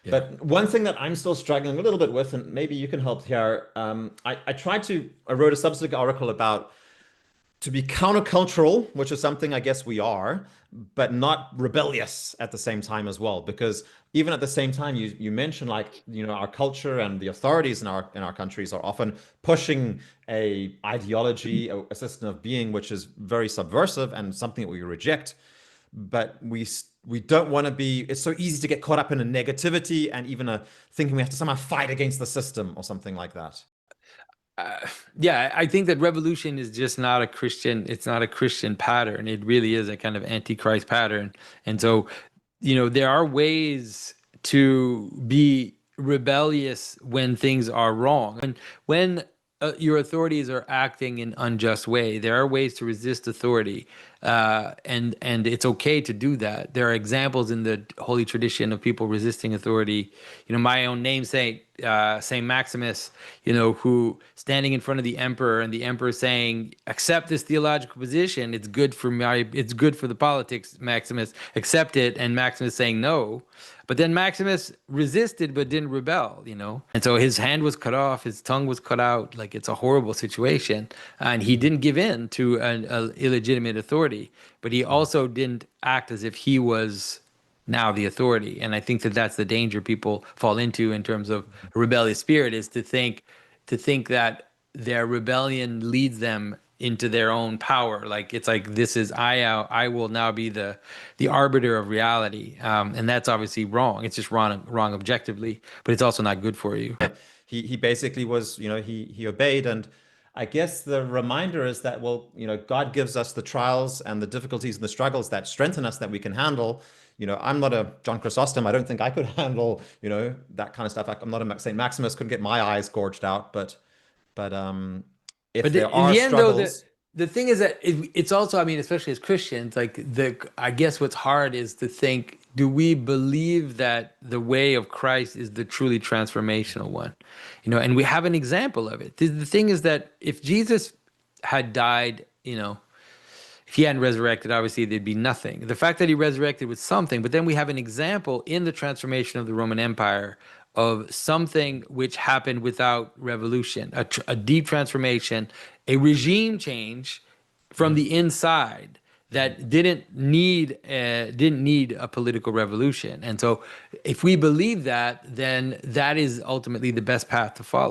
Yeah. But one thing that I'm still struggling a little bit with, and maybe you can help here, I wrote a Substack article about to be countercultural, which is something I guess we are, but not rebellious at the same time as well. Because even at the same time, you mentioned like, our culture and the authorities in our countries are often pushing a ideology, a system of being which is very subversive and something that we reject. But we don't want to be. It's so easy to get caught up in a negativity and even a thinking we have to somehow fight against the system or something like that. Uh, yeah, I think that revolution is just not a Christian, it's not a Christian pattern. It really is a kind of antichrist pattern. And so, there are ways to be rebellious when things are wrong. And when your authorities are acting in unjust way, there are ways to resist authority. And it's okay to do that. There are examples in the holy tradition of people resisting authority. My own namesake, Saint Maximus, who standing in front of the emperor and the emperor saying, accept this theological position. It's good for the politics, Maximus, accept it. And Maximus saying no. But then Maximus resisted but didn't rebel. And so his hand was cut off, his tongue was cut out. Like, it's a horrible situation. And he didn't give in to an illegitimate authority, but he also didn't act as if he was now the authority. And I think that that's the danger people fall into in terms of a rebellious spirit, is to think that their rebellion leads them into their own power. Like, it's like, this is I will now be the arbiter of reality. And that's obviously wrong. It's just wrong objectively, but it's also not good for you. He basically was, he obeyed. And I guess the reminder is that, well, God gives us the trials and the difficulties and the struggles that strengthen us, that we can handle. I'm not a John Chrysostom. I don't think I could handle, that kind of stuff. I'm not a Saint Maximus, couldn't get my eyes gorged out. But if But there in are the end, though, the struggles, the thing is that it's also, I mean, especially as Christians, like, I guess what's hard is to think, do we believe that the way of Christ is the truly transformational one? And we have an example of it. The thing is that if Jesus had died, if he hadn't resurrected, obviously there'd be nothing. The fact that he resurrected was something, but then we have an example in the transformation of the Roman Empire of something which happened without revolution, a deep transformation, a regime change from yeah. the inside that didn't need a political revolution. And so if we believe that, then that is ultimately the best path to follow.